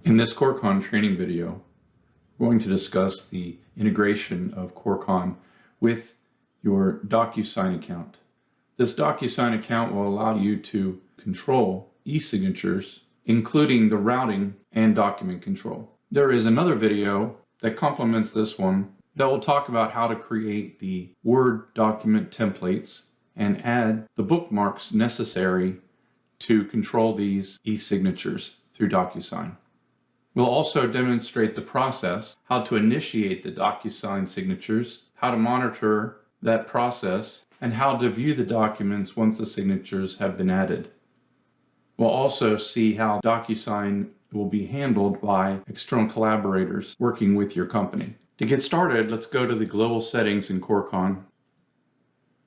In this Corecon training video, we're going to discuss the integration of Corecon with your DocuSign account. This DocuSign account will allow you to control e-signatures, including the routing and document control. There is another video that complements this one that will talk about how to create the Word document templates and add the bookmarks necessary to control these e-signatures through DocuSign. We'll also demonstrate the process, how to initiate the DocuSign signatures, how to monitor that process, and how to view the documents once the signatures have been added. We'll also see how DocuSign will be handled by external collaborators working with your company. To get started, let's go to the global settings in Corecon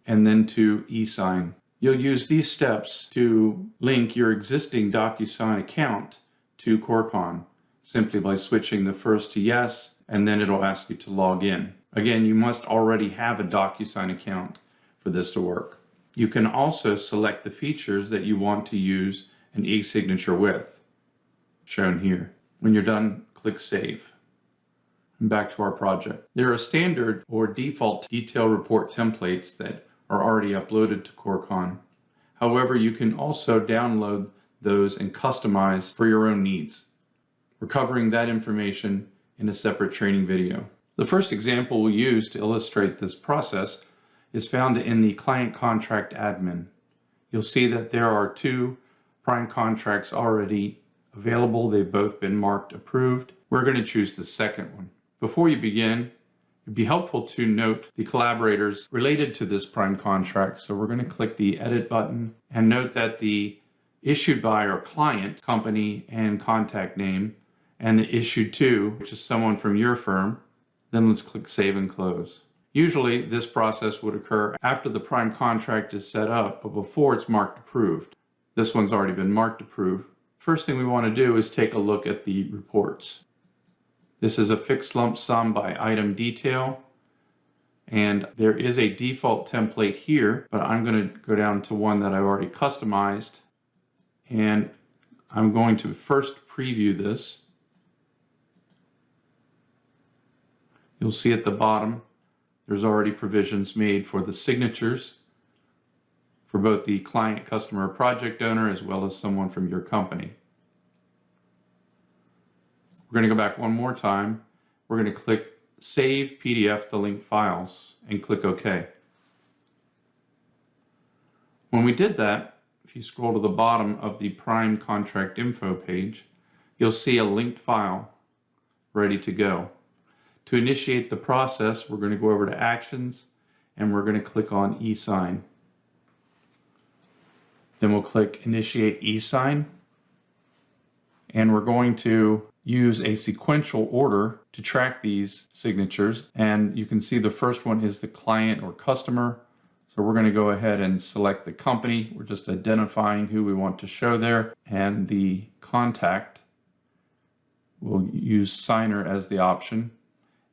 and then to eSign. You'll use these steps to link your existing DocuSign account to Corecon, simply by switching the first to yes, and then it'll ask you to log in. Again, you must already have a DocuSign account for this to work. You can also select the features that you want to use an e-signature with, shown here. When you're done, click Save. And back to our project. There are standard or default detail report templates that are already uploaded to Corecon. However, you can also download those and customize for your own needs. We're covering that information in a separate training video. The first example we'll use to illustrate this process is found in the Client Contract Admin. You'll see that there are two prime contracts already available. They've both been marked approved. We're going to choose the second one. Before you begin, it'd be helpful to note the collaborators related to this prime contract. So we're going to click the Edit button and note that the issued by or client, company, and contact name, and the issued to, which is someone from your firm. Then let's click Save and Close. Usually this process would occur after the prime contract is set up, but before it's marked approved. This one's already been marked approved. First thing we want to do is take a look at the reports. This is a fixed lump sum by item detail, and there is a default template here, but I'm going to go down to one that I've already customized, and I'm going to first preview this. You'll see at the bottom, there's already provisions made for the signatures for both the client, customer, or project owner, as well as someone from your company. We're going to go back one more time. We're going to click Save PDF to linked files and click OK. When we did that, if you scroll to the bottom of the Prime Contract Info page, you'll see a linked file ready to go. To initiate the process, we're going to go over to Actions and we're going to click on eSign. Then we'll click Initiate eSign, and we're going to use a sequential order to track these signatures. And you can see the first one is the client or customer. So we're going to go ahead and select the company. We're just identifying who we want to show there. And the contact, we'll use signer as the option.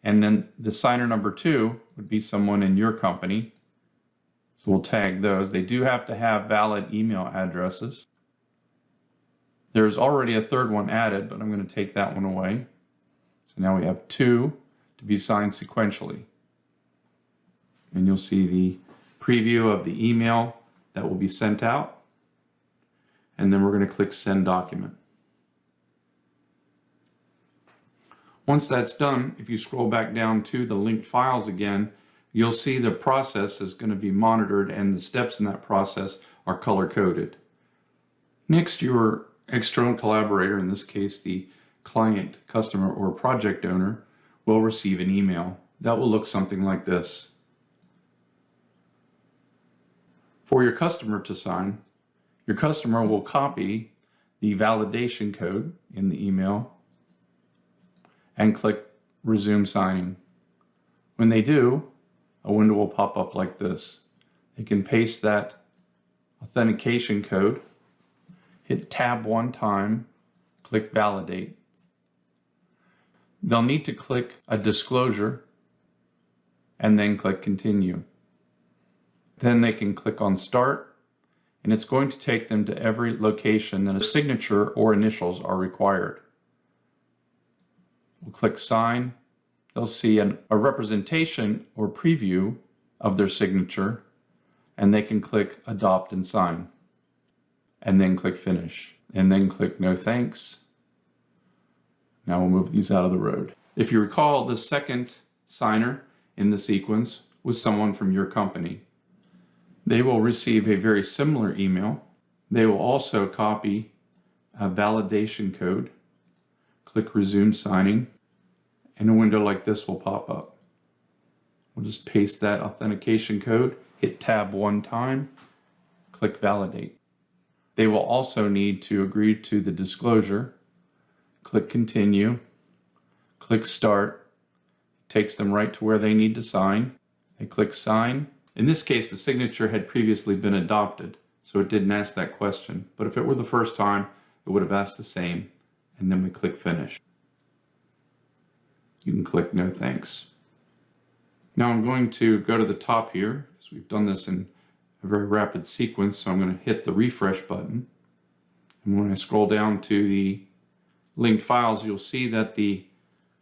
And then the signer number 2 would be someone in your company. So we'll tag those. They do have to have valid email addresses. There's already a third one added, but I'm going to take that one away. So now we have 2 to be signed sequentially. And you'll see the preview of the email that will be sent out. And then we're going to click Send Document. Once that's done, if you scroll back down to the linked files again, you'll see the process is going to be monitored and the steps in that process are color-coded. Next, your external collaborator, in this case the client, customer, or project owner, will receive an email. That will look something like this. For your customer to sign, your customer will copy the validation code in the email and click Resume Signing. When they do, a window will pop up like this. They can paste that authentication code, hit Tab one time, click Validate. They'll need to click a disclosure and then click Continue. Then they can click on Start, and it's going to take them to every location that a signature or initials are required. will click sign. They'll see a representation or preview of their signature, and they can click adopt and sign, and then click finish, and then click no thanks. Now we'll move these out of the road. If you recall, the second signer in the sequence was someone from your company. They will receive a very similar email. They will also copy a validation code, click resume signing, and a window like this will pop up. We'll just paste that authentication code, hit tab one time, click validate. They will also need to agree to the disclosure, click continue, click start, takes them right to where they need to sign. They click sign. In this case, the signature had previously been adopted, so it didn't ask that question. But if it were the first time, it would have asked the same, and then we click finish. You can click no thanks. Now I'm going to go to the top here, because we've done this in a very rapid sequence, so I'm going to hit the refresh button. And when I scroll down to the linked files, you'll see that the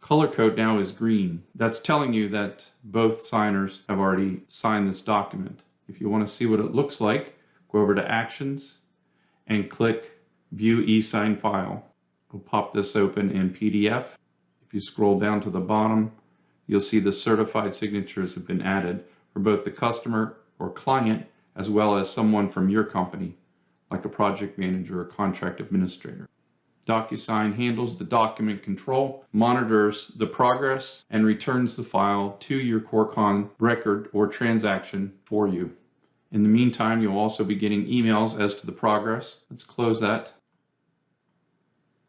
color code now is green. That's telling you that both signers have already signed this document. If you want to see what it looks like, go over to Actions and click View e-sign file. We'll pop this open in PDF. If you scroll down to the bottom, you'll see the certified signatures have been added for both the customer or client as well as someone from your company, like a project manager or contract administrator. DocuSign handles the document control, monitors the progress, and returns the file to your Corecon record or transaction for you. In the meantime, you'll also be getting emails as to the progress. Let's close that.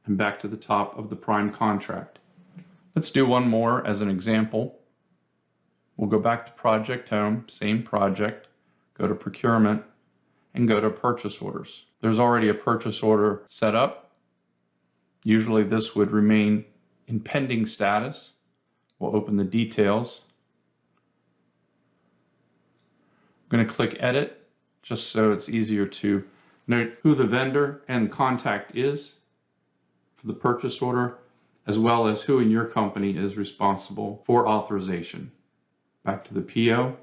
And back to the top of the prime contract. Let's do one more as an example. We'll go back to Project Home, same project, go to Procurement, and go to Purchase Orders. There's already a purchase order set up. Usually this would remain in pending status. We'll open the details. I'm going to click Edit, just so it's easier to note who the vendor and contact is for the purchase order, as well as who in your company is responsible for authorization. Back to the PO.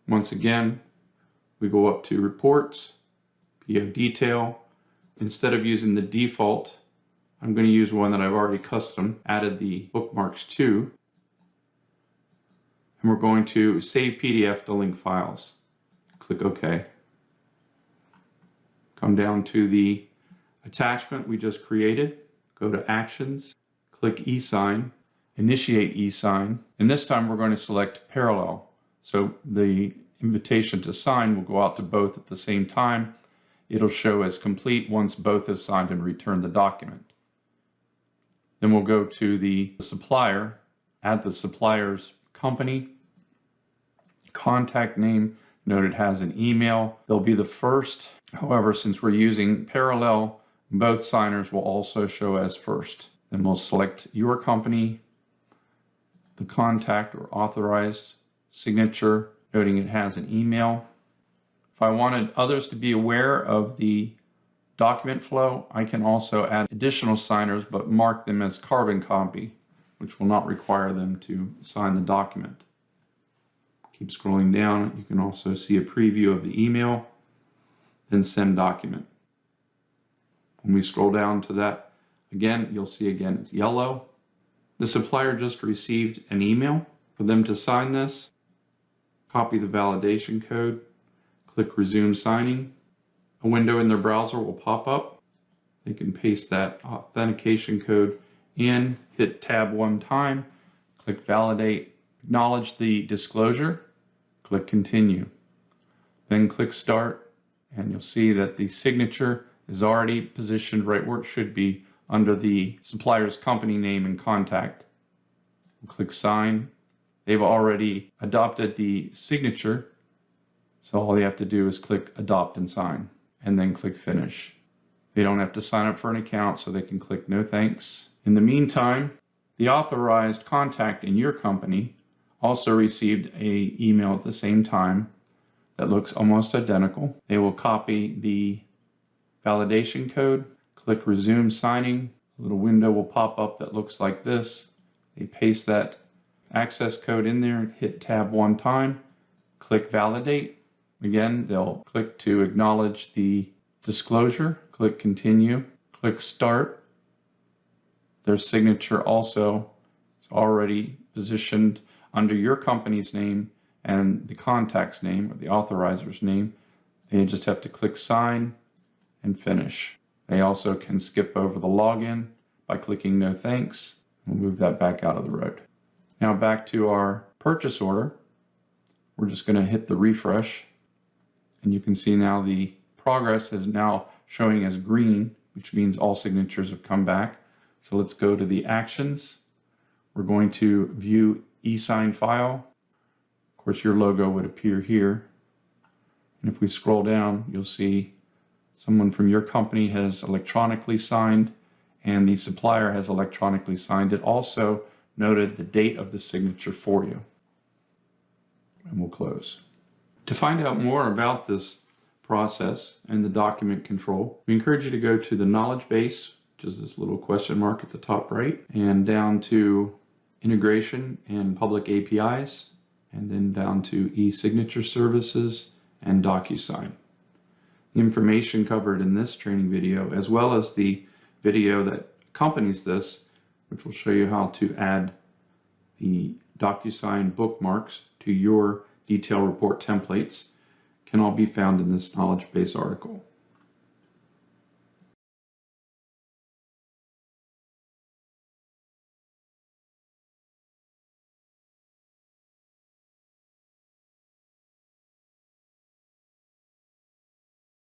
Once again, we go up to Reports, PO Detail. Instead of using the default, I'm going to use one that I've already custom added the bookmarks to. And we're going to save PDF to link files. Click OK. Come down to the attachment we just created. Go to Actions, click e-sign, initiate e-sign. And this time we're going to select parallel. So the invitation to sign will go out to both at the same time. It'll show as complete once both have signed and returned the document. Then we'll go to the supplier, add the supplier's company, contact name, note it has an email. They'll be the first. However, since we're using parallel, both signers will also show as first. Then we'll select your company, the contact or authorized signature, noting it has an email. If I wanted others to be aware of the document flow, I can also add additional signers but mark them as carbon copy, which will not require them to sign the document. Keep scrolling down. You can also see a preview of the email, then send document. When we scroll down to that, again, you'll see again it's yellow. The supplier just received an email. For them to sign this, copy the validation code, click resume signing. A window in their browser will pop up. They can paste that authentication code in, hit tab one time, click validate, acknowledge the disclosure, click continue. Then click start, and you'll see that the signature is already positioned right where it should be under the supplier's company name and contact. We'll click sign. They've already adopted the signature, so all you have to do is click adopt and sign, and then click finish. They don't have to sign up for an account, so they can click no thanks. In the meantime, the authorized contact in your company also received an email at the same time that looks almost identical. They will copy the validation code, click resume signing, A little window will pop up that looks like this. They paste that access code in there, hit tab one time, click validate. Again, they'll click to acknowledge the disclosure, click continue, click start. Their signature also is already positioned under your company's name and the contact's name or the authoriser's name. They just have to click sign and finish. They also can skip over the login by clicking no thanks. We'll move that back out of the road. Now back to our purchase order. We're just going to hit the refresh, and you can see now the progress is now showing as green, which means all signatures have come back. So let's go to the actions. We're going to view e-sign file. Of course, your logo would appear here. And if we scroll down, you'll see someone from your company has electronically signed and the supplier has electronically signed. It also noted the date of the signature for you. And we'll close. To find out more about this process and the document control, we encourage you to go to the knowledge base, which is this little question mark at the top right, and down to integration and public APIs, and then down to e-signature services and DocuSign. The information covered in this training video, as well as the video that accompanies this, which will show you how to add the DocuSign bookmarks to your detail report templates, can all be found in this knowledge base article.